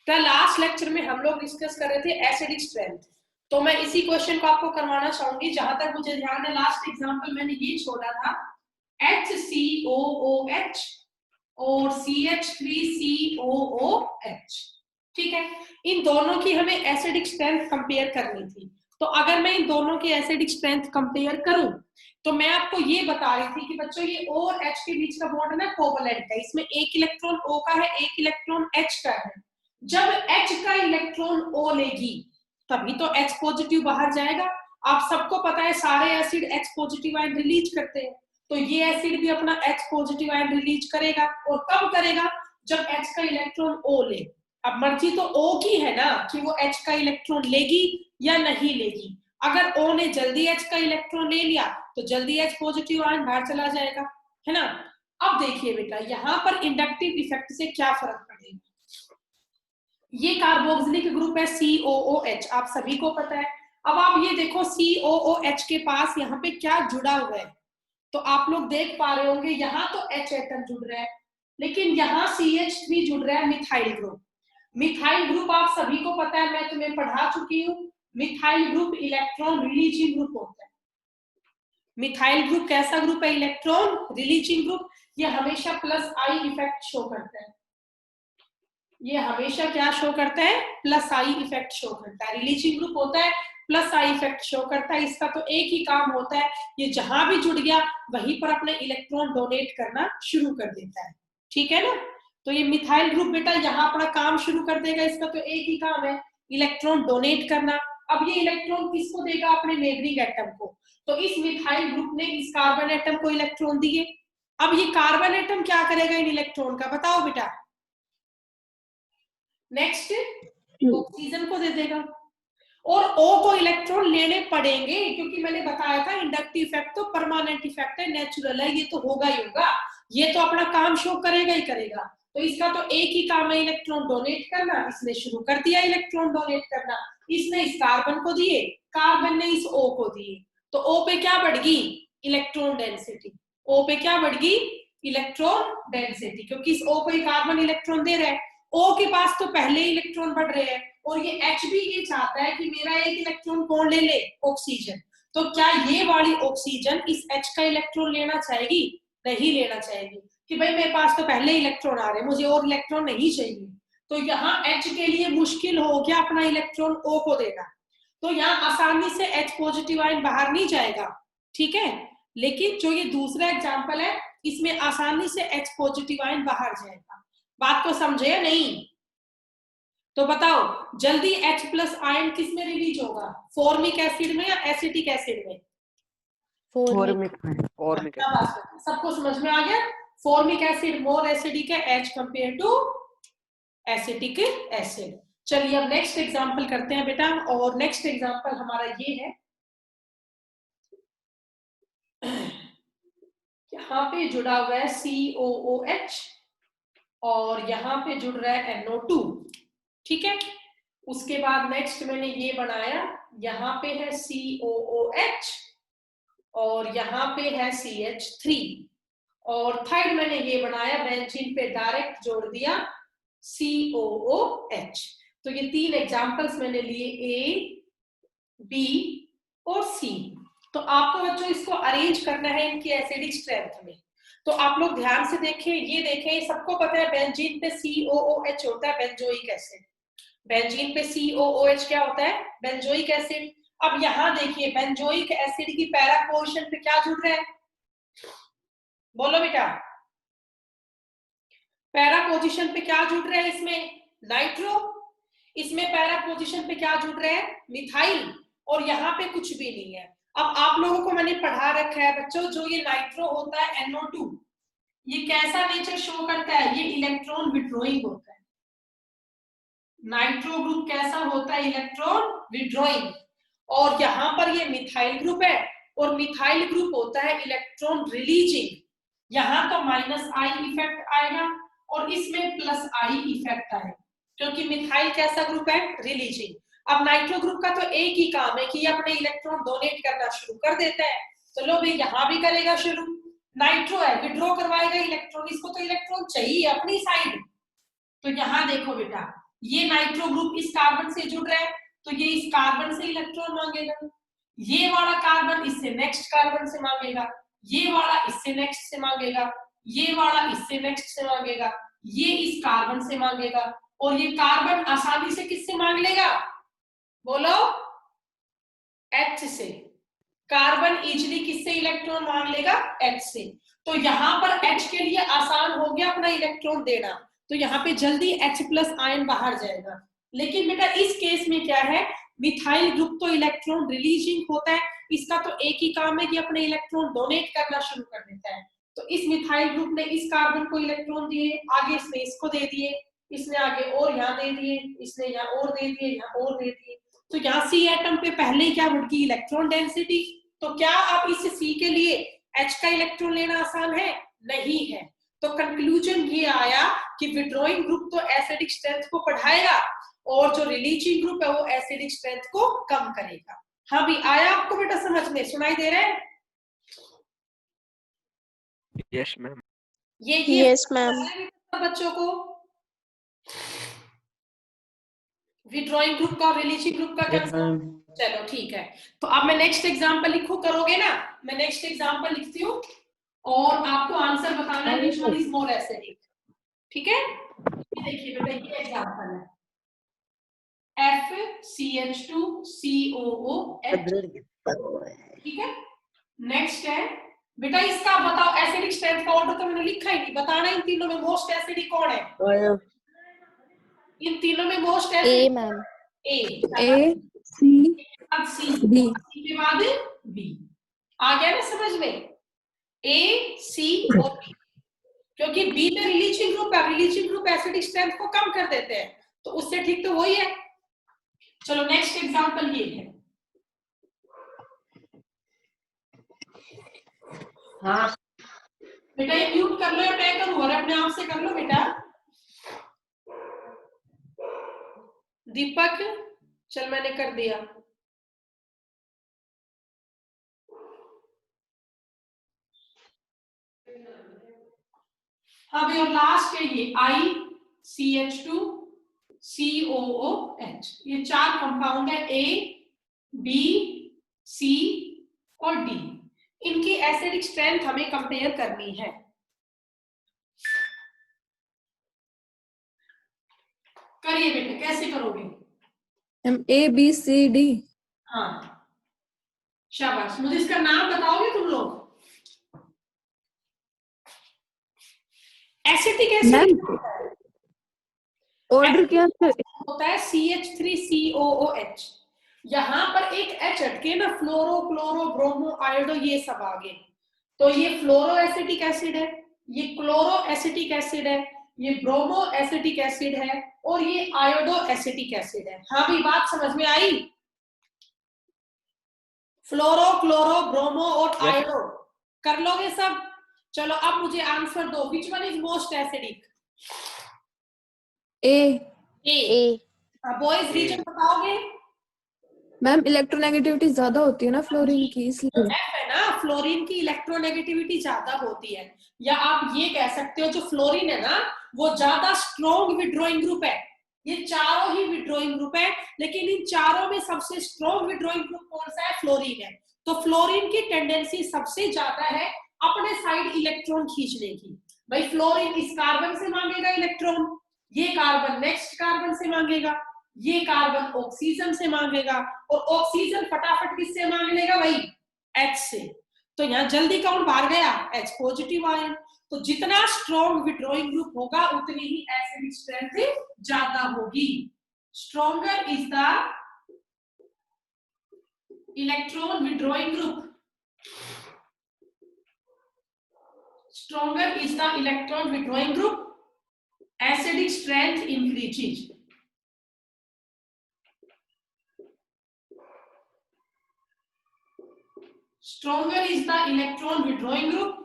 तो last lecture में हम लोग डिस्कस कर रहे थे एसिडिक स्ट्रेंथ, तो मैं इसी क्वेश्चन को आपको करवाना चाहूंगी। जहां तक मुझे ध्यान है लास्ट एग्जांपल मैंने ये छोड़ा था HCOOH और CH3COOH, ठीक है। इन दोनों की हमें एसिडिक स्ट्रेंथ कंपेयर करनी थी। तो अगर मैं इन दोनों की एसिडिक स्ट्रेंथ कंपेयर करूं तो मैं आपको ये बता रही थी कि बच्चों ये O और H के बीच का बॉन्ड ना कोवलेंट है, इसमें एक इलेक्ट्रॉन O का है, एक इलेक्ट्रॉन H का है। जब H का इलेक्ट्रॉन O लेगी तभी तो H पॉजिटिव बाहर जाएगा। आप सबको पता है सारे acid H positive ion release करते हैं, तो ये एसिड भी अपना H पॉजिटिव आयन रिलीज करेगा। और कब करेगा? जब H का इलेक्ट्रॉन O ले। अब मर्जी तो O की है ना कि वो H का इलेक्ट्रॉन लेगी या नहीं लेगी। अगर O ने जल्दी H का इलेक्ट्रॉन ले लिया तो जल्दी H पॉजिटिव आयन बाहर चला जाएगा, है ना। अब देखिए बेटा यहाँ पर इंडक्टिव इफेक्ट से क्या फर्क पड़ेगा। ये कार्बोक्सिलिक ग्रुप है COOH, आप सभी को पता है। अब आप ये देखो COOH के पास यहाँ पे क्या जुड़ा हुआ है, तो आप लोग देख पा रहे होंगे यहाँ तो H एटम जुड़ रहा है, लेकिन यहाँ CH3 जुड़ रहा है मिथाइल ग्रुप। मिथाइल ग्रुप आप सभी को पता है, मैं तुम्हें पढ़ा चुकी हूँ। Methyl group electron releasing group होता है। मिथाइल ग्रुप कैसा ग्रुप है? Electron releasing group. ये हमेशा प्लस आई इफेक्ट शो करता है। ये हमेशा क्या शो करता है? प्लस आई इफेक्ट शो करता है। रिलीजिंग ग्रुप होता है, प्लस आई इफेक्ट शो करता है। इसका तो एक ही काम होता है, ये जहां भी जुड़ गया वहीं पर अपने इलेक्ट्रॉन डोनेट करना शुरू कर देता है, ठीक है ना। तो ये मिथाइल ग्रुप बेटा यहाँ अपना काम शुरू कर देगा। इसका तो एक ही काम है, इलेक्ट्रॉन डोनेट करना। अब ये इलेक्ट्रॉन किसको देगा? अपने नेबरिंग एटम को। तो इस मिथाइल ग्रुप ने इस कार्बन एटम को इलेक्ट्रॉन दिए। अब ये कार्बन एटम क्या करेगा इन इलेक्ट्रॉन का? बताओ बेटा। नेक्स्ट ऑक्सीजन को दे देगा और O को इलेक्ट्रॉन लेने पड़ेंगे, क्योंकि मैंने बताया था इंडक्टिव इफेक्ट तो परमानेंट इफेक्ट है, नेचुरल है, ये तो होगा ही होगा। ये तो अपना काम शो करेगा ही करेगा। तो इसका तो एक ही काम है, इलेक्ट्रॉन डोनेट करना। इसने शुरू कर दिया इलेक्ट्रॉन डोनेट करना। इसने इस कार्बन को दिए, कार्बन ने इस O को दिए। तो O पे क्या बढ़ गई? Electron density. O पे क्या बढ़ गई? इलेक्ट्रॉन डेंसिटी, क्योंकि इस O को ही कार्बन इलेक्ट्रॉन दे रहा है। O के पास तो पहले ही इलेक्ट्रॉन बढ़ रहे हैं और ये H भी ये चाहता है कि मेरा एक इलेक्ट्रॉन कौन ले ले? ऑक्सीजन। तो क्या ये वाली ऑक्सीजन इस H का इलेक्ट्रॉन लेना चाहेगी? नहीं लेना चाहेगी, कि भाई मेरे पास तो पहले इलेक्ट्रॉन आ रहे हैं, मुझे और इलेक्ट्रॉन नहीं चाहिए। तो यहाँ H के लिए मुश्किल हो गया अपना इलेक्ट्रॉन O को देना। तो यहाँ आसानी से H पॉजिटिव आयन बाहर नहीं जाएगा, ठीक है। लेकिन जो ये दूसरा एग्जाम्पल है इसमें आसानी से H पॉजिटिव आयन बाहर जाएगा। बात को समझे या नहीं? तो बताओ जल्दी H प्लस आयन किस में रिलीज होगा? फॉर्मिक एसिड में या एसिटिक एसिड में? फॉर्मिक में। सबको समझ में आ गया? फॉर्मिक एसिड मोर एसिडिक है H compare to acetic acid. चलिए अब नेक्स्ट एग्जांपल करते हैं बेटा, और नेक्स्ट एग्जांपल हमारा ये है। यहाँ पे जुड़ा हुआ है COOH और यहाँ पे जुड़ रहा है NO2, ठीक है। उसके बाद नेक्स्ट मैंने ये बनाया, यहाँ पे है COOH और यहाँ पे है CH3 और थर्ड मैंने ये बनाया, बेंजीन पे डायरेक्ट जोड़ दिया COOH। तो ये तीन एग्जांपल्स मैंने लिए A, B और C। तो आपको बच्चों इसको अरेंज करना है इनकी एसिडिक स्ट्रेंथ में। तो आप लोग ध्यान से देखें, ये देखें, सबको पता है बेंजीन पे COOH होता है, बेंजोइक एसिड। बेंजीन पे COOH क्या होता है? Benzoic acid. अब यहाँ देखिए बेंजोइक एसिड की पैरा पोजीशन पे क्या जुड़ रहा है? बोलो बेटा। पैरा पोजीशन पे क्या जुड़ रहा है इसमें? नाइट्रो। इसमें पैरा पोजीशन पे क्या जुड़ रहा है? मिथाइल। और यहाँ पे कुछ भी नहीं है। अब आप लोगों को मैंने पढ़ा रखा है बच्चों, जो ये नाइट्रो होता है NO2, ये कैसा नेचर शो करता है? ये इलेक्ट्रॉन विड्रॉइंग होता है। नाइट्रो ग्रुप कैसा होता है? Electron withdrawing. और यहाँ पर ये मिथाइल ग्रुप है और मिथाइल ग्रुप होता है इलेक्ट्रॉन रिलीजिंग। यहाँ तो माइनस आई इफेक्ट आएगा और इसमें प्लस आई इफेक्ट आएगा, क्योंकि मिथाइल कैसा ग्रुप है? रिलीजिंग। अब नाइट्रो ग्रुप का तो एक ही काम है कि ये अपने इलेक्ट्रॉन डोनेट करना शुरू कर देता है। चलो भाई यहाँ भी करेगा शुरू। नाइट्रो है, विड्रॉ करवाएगा इलेक्ट्रॉन, इसको तो इलेक्ट्रॉन चाहिए अपनी साइड। तो यहाँ देखो बेटा, ये नाइट्रो ग्रुप इस कार्बन से जुड़ रहा है तो ये इस कार्बन से इलेक्ट्रॉन मांगेगा, ये वाला कार्बन इससे नेक्स्ट कार्बन से मांगेगा, ये वाला इससे नेक्स्ट से मांगेगा, ये वाला इससे नेक्स्ट से मांगेगा, ये इस कार्बन से मांगेगा, और ये कार्बन आसानी से किससे मांग लेगा, बोलो, H से। कार्बन इजिली किससे इलेक्ट्रॉन मांग लेगा, H से। तो यहाँ पर H के लिए आसान हो गया अपना इलेक्ट्रॉन देना, तो यहाँ पे जल्दी H+ आयन बाहर जाएगा। लेकिन बेटा इस केस में क्या है, मिथाइल ग्रुप तो इलेक्ट्रॉन रिलीजिंग होता है, इसका तो एक ही काम है कि अपने इलेक्ट्रॉन डोनेट करना शुरू कर देता है। तो इस मिथाइल ग्रुप ने इस कार्बन को इलेक्ट्रॉन दिए, आगे इसने इसको दे दिए, इसने आगे और यहाँ दे दिए, इसने यहाँ और दे दिए, यहाँ और दे दिए। तो यहाँ सी एटम पे पहले ही क्या बढ़ गई, इलेक्ट्रॉन डेंसिटी। तो क्या अब इस सी के लिए H का इलेक्ट्रॉन लेना आसान है, नहीं है। तो कंक्लूजन ये आया कि विड्रॉइंग ग्रुप तो एसिडिक स्ट्रेंथ को बढ़ाएगा और जो रिलीजिंग ग्रुप है वो एसिडिक स्ट्रेंथ को कम करेगा। हाँ भी आया आपको बेटा समझ में, सुनाई दे रहा है? Yes ma'am. ये यस मैम। बच्चों को विड्रॉइंग ग्रुप का और रिलीजिंग ग्रुप का कंसेप्ट, चलो ठीक है। तो अब मैं नेक्स्ट एग्जांपल लिखूं, करोगे ना? मैं नेक्स्ट एग्जांपल लिखती हूँ और आपको आंसर बताना है which one is more acidic, ठीक है? ये देखिए बेटा ये एग्जांपल है FCH2COOH, ठीक है? नेक्स्ट है बेटा इसका बताओ एसिडिक स्ट्रेंथ का ऑर्डर तो मैंने लिखा ही नहीं, बताना इन तीनों में मोस्ट एसिडिक कौन है? इन तीनों में मोस्ट एसिडिक ए मैम। ए सी बी के बाद बी। आ गया ना समझ में? ए सी और बी, क्योंकि बी में रिलीजिंग ग्रुप है, रिलीजिंग ग्रुप एसिडिक स्ट्रेंथ को कम कर देते हैं, तो उससे ठीक तो वही है। चलो नेक्स्ट एग्जांपल ये है, हाँ बेटा ये म्यूट कर लो या मैं करूं, और अपने आप से कर लो बेटा। दीपक चल मैंने कर दिया। हाँ भाई और लास्ट है ये ICH2COOH, ये चार कंपाउंड है A, B, C और D। इनकी एसिडिक स्ट्रेंथ हमें कंपेयर करनी है। करिए बेटा, कैसे करोगे? ABCD। हाँ शाबाश, मुझे इसका नाम बताओगे तुम लोग? एसिटिक एसिड ऑर्डर क्या होता है CH3COOH। यहाँ पर एक H हटके ना, फ्लोरो क्लोरो ब्रोमो आयोडो ये सब आ गए, तो ये फ्लोरो एसिटिक एसिड है, ये क्लोरो एसिटिक एसिड है, ये ब्रोमो एसिटिक एसिड है और ये आयोडो एसिटिक एसिड है। हाँ भी बात समझ में आई? फ्लोरो क्लोरो ब्रोमो और आयोडो कर लोगे सब? चलो अब मुझे आंसर दो, which one is most acidic? A. Boys reason बताओगे? मैम इलेक्ट्रोनेगेटिविटी ज्यादा होती है ना फ्लोरीन की, इसलिए F है ना, फ्लोरीन की इलेक्ट्रोनेगेटिविटी ज्यादा होती है, या आप ये कह सकते हो जो फ्लोरीन है ना वो ज्यादा स्ट्रॉन्ग विड्रॉइंग ग्रुप है। ये चारों ही विड्रॉइंग ग्रुप है, लेकिन इन चारों में सबसे स्ट्रॉन्ग विड्रॉइंग ग्रुप कौन सा है? फ्लोरीन है। तो फ्लोरीन की टेंडेंसी सबसे ज्यादा है अपने साइड इलेक्ट्रॉन खींचने की। भाई फ्लोरीन इस कार्बन से मांगेगा इलेक्ट्रॉन, ये कार्बन नेक्स्ट कार्बन से मांगेगा, ये कार्बन ऑक्सीजन से मांगेगा, और ऑक्सीजन फटाफट किससे मांग लेगा भाई? H से। तो यहाँ जल्दी कौन बाहर गया? H positive ion. तो जितना स्ट्रॉन्ग विड्रॉइंग ग्रुप होगा उतनी ही एसिडिक स्ट्रेंथ ज्यादा होगी। Stronger is the electron withdrawing group, stronger is the electron withdrawing group, acidic strength increases. Stronger is the electron withdrawing group,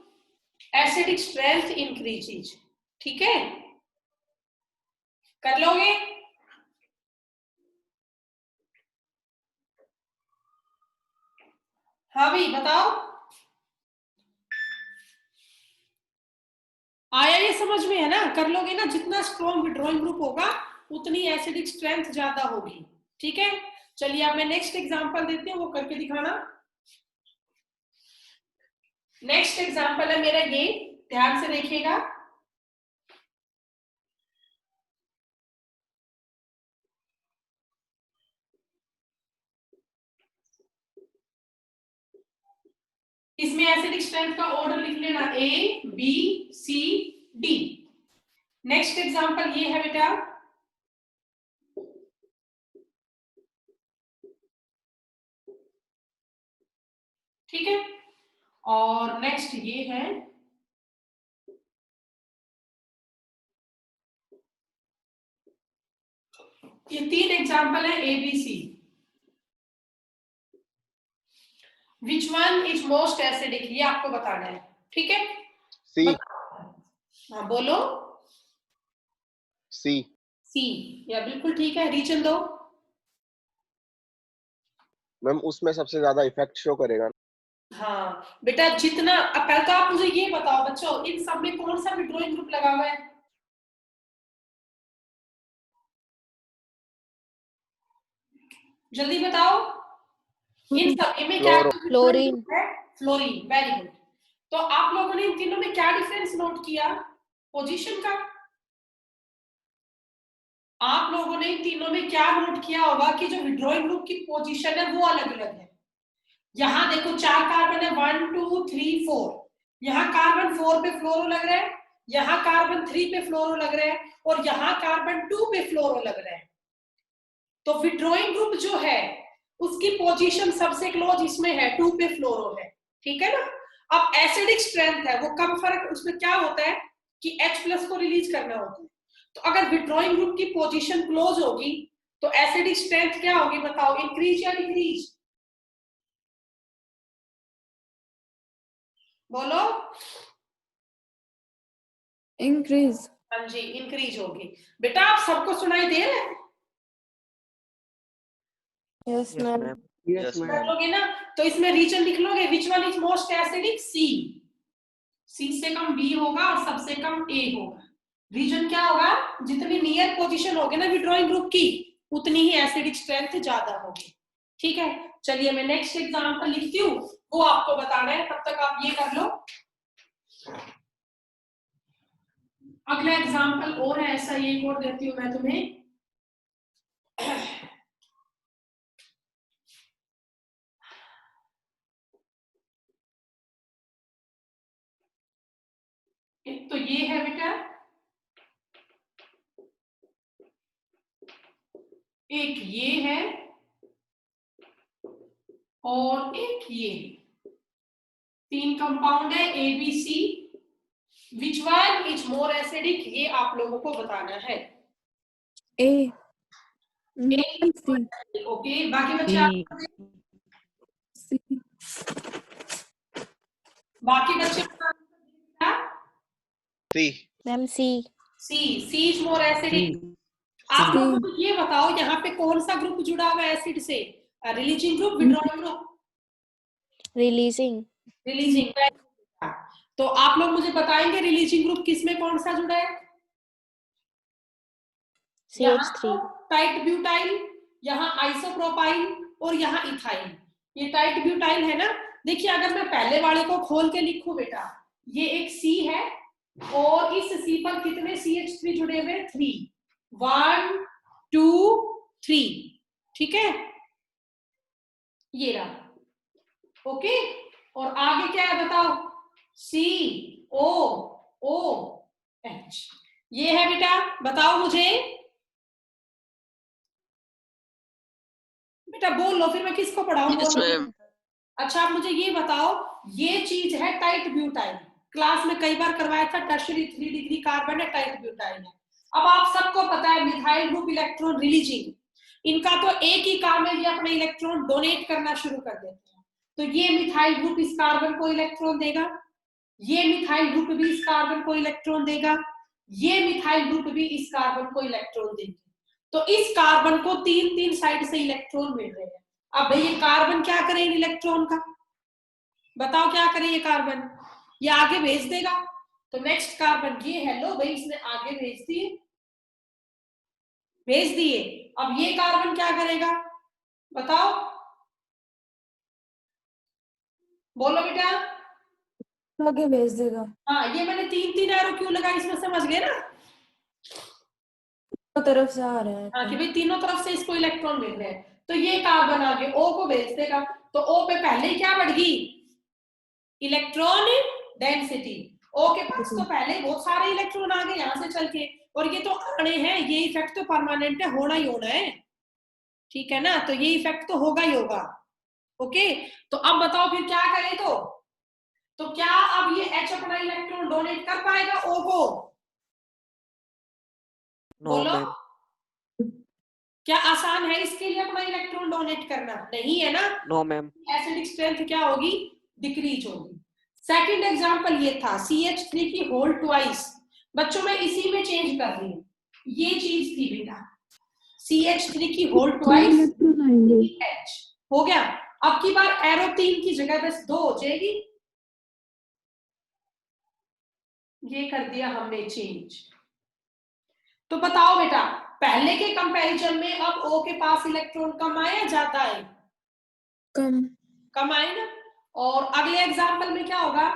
acidic strength increases। ठीक है, कर लोगे? हाँ भाई बताओ, आया ये समझ में है ना? कर लोगे ना? जितना स्ट्रॉन्ग विड्रॉइंग ग्रुप होगा उतनी एसिडिक स्ट्रेंथ ज्यादा होगी। ठीक है, चलिए अब मैं नेक्स्ट एग्जांपल देती हूँ, वो करके दिखाना। नेक्स्ट एग्जांपल है मेरा ये, ध्यान से देखिएगा। इसमें एसिडिक स्ट्रेंथ का ऑर्डर लिख लेना, A B C D. Next example ये है बेटा, ठीक है, और नेक्स्ट ये है, ये 3 एग्जांपल है A B C. Which one is most acidic, ये आपको बताना है। ठीक है, सी। हाँ बोलो। सी। सी, या बिल्कुल ठीक है, रीजन दो। मैम उसमें सबसे ज्यादा इफेक्ट शो करेगा। हाँ बेटा, जितना, अब पहले तो आप मुझे ये बताओ बच्चों, इन सब में कौन सा विड्रॉइंग ग्रुप लगा हुआ है? जल्दी बताओ, इन सभी में क्या फ्लोरीन। है? Fluorine, very good. तो आप लोगों ने इन तीनों में क्या डिफरेंस नोट किया? पोजीशन का। आप लोगों ने इन तीनों में क्या नोट किया होगा कि जो विड्रॉइंग ग्रुप की पोजीशन है वो अलग अलग है। यहां देखो 4 कार्बन है, 1 2 3 4। यहाँ कार्बन 4 पे फ्लोरो लग रहा है, यहाँ कार्बन 3 पे फ्लोरो लग रहा है, और यहाँ कार्बन 2 पे फ्लोरो लग रहा है। तो विड्रॉइंग ग्रुप जो है उसकी पोजीशन सबसे क्लोज इसमें है, 2 पे फ्लोरो है। ठीक है ना। अब एसिडिक स्ट्रेंथ है वो कम फर्क, उसमें क्या होता है कि H+ को रिलीज करना होता है। तो अगर विड्रॉइंग ग्रुप की पोजीशन क्लोज होगी तो एसिडिक स्ट्रेंथ क्या होगी बताओ, इंक्रीज या डिक्रीज? बोलो। इंक्रीज। हाँ जी, इंक्रीज होगी। बेटा आप सबको सुनाई दे रहा है? Yes ma'am. Yes ma'am. बोलोगे ना, तो इसमें रीजन लिख लोगे, which one is most acidic? C. C से कम बी होगा और सबसे कम ए होगा। रीजन क्या होगा, जितनी नियर पोजीशन होगी ना विड्रॉइंग ग्रुप की, उतनी ही एसिडिक स्ट्रेंथ ज्यादा होगी। ठीक है, चलिए मैं नेक्स्ट एग्जांपल लिखती हूँ, वो आपको बताना है, तब तक आप ये कर लो। अगला एग्जांपल और है ऐसा, ये और देती हूँ मैं तुम्हें। एक तो ये है बेटा, एक ये है, और एक ये। 3 कंपाउंड है A B C. Which one is more acidic, ये आप लोगों को बताना है। ए। सी। ओके, बाकी बच्चे सी। बाकी बच्चे C. Ma'am C. C is more acidic. आप लोग मुझे ये बताओ, यहाँ पे कौन सा ग्रुप जुड़ा हुआ है एसिड से? Releasing group, withdrawing group? Releasing. Releasing. तो आप लोग मुझे बताएंगे रिलीजिंग ग्रुप किसमें कौन सा जुड़ा है? CH3। टाइट ब्यूटाइल, यहाँ आइसोप्रोपाइल, और यहाँ इथाइल। ये टाइट ब्यूटाइल है ना। देखिए अगर मैं पहले वाले को खोल के लिखूं बेटा, ये एक C है, और इस C पर कितने CH3 जुड़े हुए? 3, 1 2 3। ठीक है, ये रहा। ओके, और आगे क्या है बताओ? COOH, ये है बेटा। बताओ मुझे बेटा, बोल लो फिर मैं किसको पढ़ाऊं? अच्छा आप मुझे ये बताओ, ये चीज है टाइट ब्यूटाइल, क्लास में कई बार करवाया था, टर्शियरी 3 डिग्री कार्बन है, टाइट ब्यूटाइल है। अब आप सबको पता है मिथाइल ग्रुप इलेक्ट्रॉन रिलीजिंग, इनका तो एक ही काम है, ये अपने इलेक्ट्रॉन डोनेट करना शुरू कर देते हैं। तो ये मिथाइल ग्रुप इस कार्बन को इलेक्ट्रॉन देगा, ये मिथाइल ग्रुप भी इस कार्बन को इलेक्ट्रॉन देगा, ये मिथाइल ग्रुप भी इस कार्बन को इलेक्ट्रॉन देंगे। तो इस कार्बन को 3 साइड से इलेक्ट्रॉन मिल रहे हैं। अब भाई ये कार्बन क्या करे इन इलेक्ट्रॉन का? बताओ क्या करे ये कार्बन? ये आगे भेज देगा। तो नेक्स्ट कार्बन ये है, लो भाई इसने आगे भेज दिए। भेज दिए। अब ये कार्बन क्या करेगा बताओ, बोलो बेटा। आगे भेज देगा। हाँ, ये मैंने 3 एरो क्यों लगाई इसमें, समझ गए ना? तरफ से आ रहा है हाँ, कि भाई तीनों तरफ से इसको इलेक्ट्रॉन मिल रहे हैं, तो ये कार्बन आगे O को भेज देगा। तो O पे पहले ही क्या बढ़ गई, इलेक्ट्रॉन डेंसिटी। O के पास तो पहले बहुत सारे इलेक्ट्रॉन आ गए यहाँ से चल के, और ये तो आने हैं, ये इफेक्ट तो परमानेंट है, होना ही होना है, ठीक है ना? तो ये इफेक्ट तो होगा ही होगा। ओके, तो अब बताओ फिर क्या करें? तो क्या अब ये H अपना इलेक्ट्रॉन डोनेट कर पाएगा O को? नो बोलो, मैम। क्या आसान है इसके लिए अपना इलेक्ट्रॉन डोनेट करना? नहीं है ना। No ma'am. एसिडिक स्ट्रेंथ क्या होगी, डिक्रीज होगी। सेकंड एग्जांपल ये था CH3 की होल ट्वाइस। बच्चों मैं इसी में चेंज कर रही हूँ, ये चीज थी बेटा, CH3 की होल ट्वाइस इलेक्ट्रॉन आएंगे। H हो गया। अब की बार एरो 3 की जगह बस 2 हो जाएगी, ये कर दिया हमने चेंज। तो बताओ बेटा, पहले के कंपैरिजन में अब O के पास इलेक्ट्रॉन कम आया जाता है, कम आए ना। और अगले एग्जाम्पल में क्या होगा,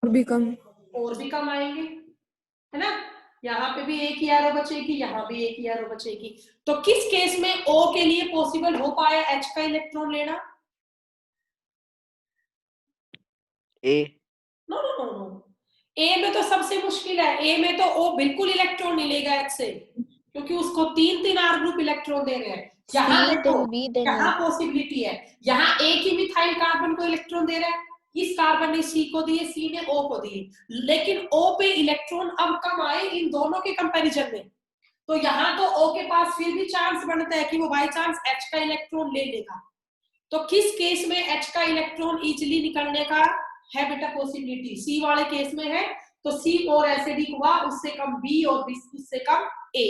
और भी कम। और भी कम आएंगे, है ना? यहाँ पे भी एक ही एरो बचेगी, यहाँ भी एक ही एरो बचेगी। तो किस केस में O के लिए पॉसिबल हो पाया H का इलेक्ट्रॉन लेना? ए। नो नो नो नो, ए में तो सबसे मुश्किल है। ए में तो O बिल्कुल इलेक्ट्रॉन नहीं लेगा H से, क्योंकि उसको 3 R ग्रुप इलेक्ट्रॉन दे रहे हैं। यहाँ C, देखो, then B, then यहाँ A. पॉसिबिलिटी है, यहाँ एक ही मिथाइल कार्बन को इलेक्ट्रॉन दे रहा है, इस कार्बन ने C को दिए, C ने O को दिए, लेकिन O पे इलेक्ट्रॉन अब कम आए इन दोनों के कंपैरिजन में। तो यहाँ तो O के पास फिर भी चांस बनता है कि वो बाई चांस H का इलेक्ट्रॉन ले लेगा। तो किस केस में H का इलेक्ट्रॉन इजिली निकलने का है बेटा पॉसिबिलिटी? C वाले केस में है, तो C और एसिडिक हुआ, उससे कम B और उससे कम A।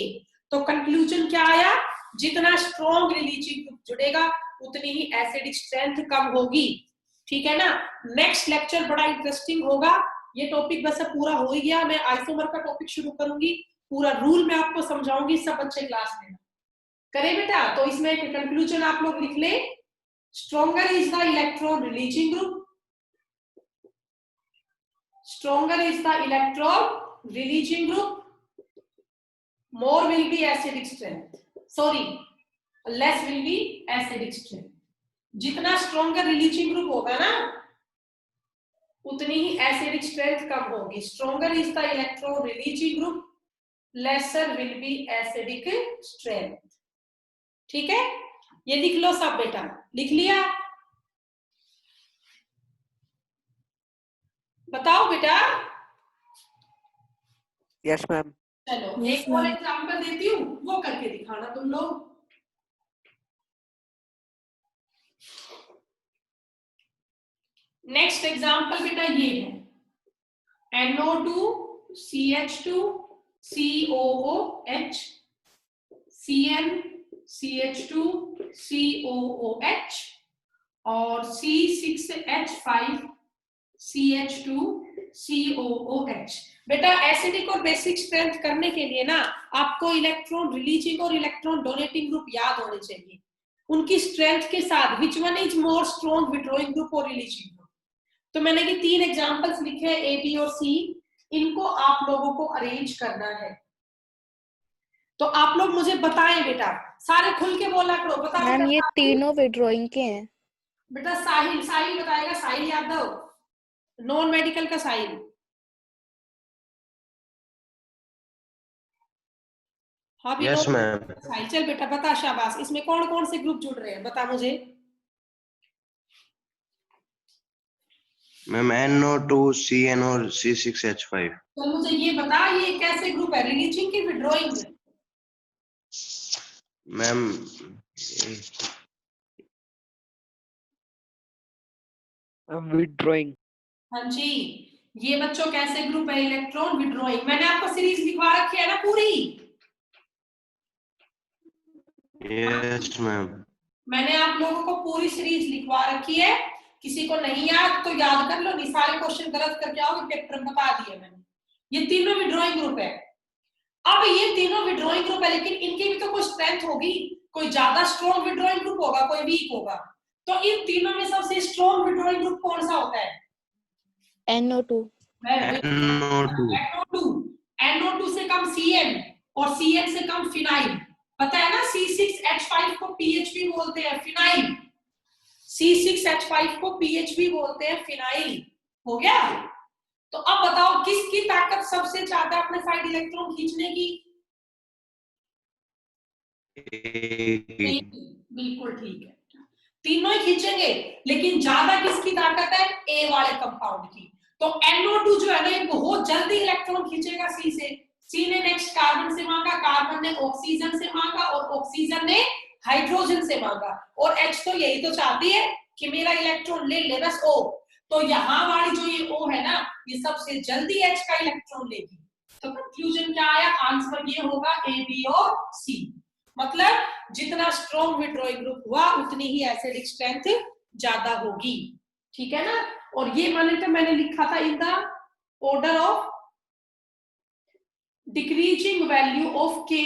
तो कंक्लूजन क्या आया, जितना स्ट्रॉन्ग रिलीजिंग ग्रुप जुड़ेगा उतनी ही एसिडिक स्ट्रेंथ कम होगी, ठीक है ना? नेक्स्ट लेक्चर बड़ा इंटरेस्टिंग होगा, ये टॉपिक वैसे पूरा हो ही गया, मैं आइसोमर का टॉपिक शुरू करूंगी, पूरा रूल मैं आपको समझाऊंगी, सब बच्चे क्लास में करें बेटा। तो इसमें एक कंक्लूजन आप लोग लिख ले, stronger is the electron releasing group, stronger is the electron releasing group, more will be acidic strength, sorry less will be acidic strength। जितना stronger releasing group होगा ना उतनी ही acidic strength कम होगी। stronger is the electron releasing group, lesser will be acidic strength, ठीक है? ये लिख लो सब बेटा, लिख लिया? बताओ बेटा। Yes ma'am. चलो Yes, एक और ma'am. एग्जांपल देती हूँ, वो करके दिखाना तुम लोग। नेक्स्ट एग्जांपल बेटा ये है NO2 CH2 COOH CN CH2 COOH और C6H5 CH2 COOH। बेटा एसिडिक और बेसिक स्ट्रेंथ करने के लिए ना आपको इलेक्ट्रॉन रिलीजिंग और इलेक्ट्रॉन डोनेटिंग ग्रुप याद होने चाहिए, उनकी स्ट्रेंथ के साथ विच one is more strong withdrawing group और रिलीजिंग ग्रुप। तो मैंने ये 3 एग्जांपल्स लिखे हैं A, B और C, इनको आप लोगों को अरेंज करना है। तो आप लोग मुझे बताएं बेटा, सारे खुल के बोला करो, बताओ मैम बेटा। ये तीनों विड्रॉइंग के हैं। बेटा साहिल बताएगा, साहिल यादव, नॉन मेडिकल का साहिल। हाँ यस मैम। साहिल, चल बेटा बता, शाबाश। इसमें कौन कौन से ग्रुप जुड़ रहे हैं बता मुझे। मैम NO2 CN और C6H5। तो मुझे ये बता, ये कैसे ग्रुप है, रिलीजिंग की विड्रॉइंग में? Ma'am withdrawing. हाँ जी, ये बच्चों कैसे ग्रुप है, इलेक्ट्रॉन विड्रॉइंग। मैंने आपको सीरीज लिखवा रखी है ना पूरी। Yes ma'am. मैंने आप लोगों को पूरी सीरीज लिखवा रखी है, किसी को नहीं याद तो याद कर लो, नहीं सारे क्वेश्चन गलत करके आओगे पेपर में, बता दिए मैंने। ये तीनों विड्रॉइंग ग्रुप है। अब ये तीनों विड्रॉइंग ग्रुप है, लेकिन इनकी भी तो कोई स्ट्रेंथ होगी, कोई ज्यादा स्ट्रॉन्ग विड्रॉइंग ग्रुप होगा, कोई वीक होगा। तो इन तीनों में सबसे स्ट्रॉन्ग विड्रॉइंग ग्रुप कौन सा होता है? NO2 NO2 NO2 से कम CN और CN से कम फिनाइल। पता है ना, C6H5 को PHB बोलते हैं, फिनाइल। C6H5 को PHB बोलते हैं, फिनाइल। हो गया? तो अब बताओ किसकी ताकत सबसे ज्यादा अपने साइड इलेक्ट्रॉन खींचने की? बिल्कुल ठीक है, तीनों ही खींचेंगे, लेकिन ज्यादा किसकी ताकत है? ए वाले कंपाउंड की। तो NO2 जो है ना, ये बहुत जल्दी इलेक्ट्रॉन खींचेगा C से। C ने नेक्स्ट कार्बन से मांगा, कार्बन ने ऑक्सीजन से मांगा, और ऑक्सीजन ने हाइड्रोजन से मांगा, और H तो यही तो चाहती है कि मेरा इलेक्ट्रॉन ले ले बस O। तो यहाँ वाली जो ये O है ना, ये सबसे जल्दी H का इलेक्ट्रॉन लेगी। तो कंक्लूजन क्या आया? आंसर ये होगा A, B और C। मतलब जितना स्ट्रॉन्ग विड्रॉइंग ग्रुप हुआ उतनी ही एसिडिक स्ट्रेंथ ज्यादा होगी, ठीक है ना। और ये मैंने लिखा था in the order of decreasing value of Ka।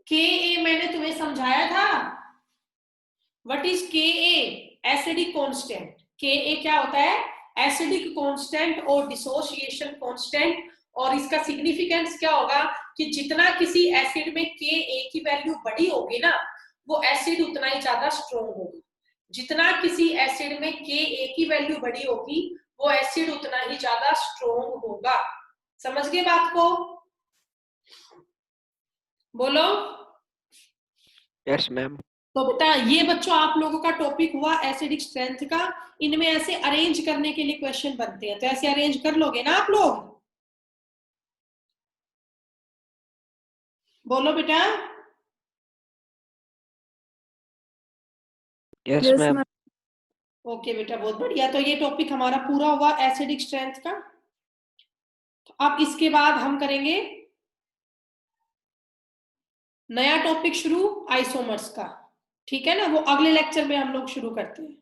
Ka मैंने तुम्हें समझाया था, what is Ka? Acidic constant. Ka क्या होता है? एसिडिक कांस्टेंट और डिसोसिएशन कांस्टेंट। और इसका सिग्निफिकेंस क्या होगा कि जितना किसी एसिड में Ka की वैल्यू बड़ी होगी ना, वो एसिड उतना ही ज्यादा स्ट्रॉन्ग होगा। जितना किसी एसिड में Ka की वैल्यू बड़ी होगी, वो एसिड उतना ही ज्यादा स्ट्रॉन्ग होगा। समझ गए बात को? बोलो। Yes ma'am. तो बेटा ये बच्चों आप लोगों का टॉपिक हुआ एसिडिक स्ट्रेंथ का। इनमें ऐसे अरेंज करने के लिए क्वेश्चन बनते हैं, तो ऐसे अरेंज कर लोगे ना आप लोग? बोलो बेटा। Yes yes ma'am. Ma'am. Okay बेटा, बहुत बढ़िया। तो ये टॉपिक हमारा पूरा हुआ एसिडिक स्ट्रेंथ का। तो अब इसके बाद हम करेंगे नया टॉपिक शुरू, आइसोमर्स का। ठीक है ना, वो अगले लेक्चर में हम लोग शुरू करते हैं।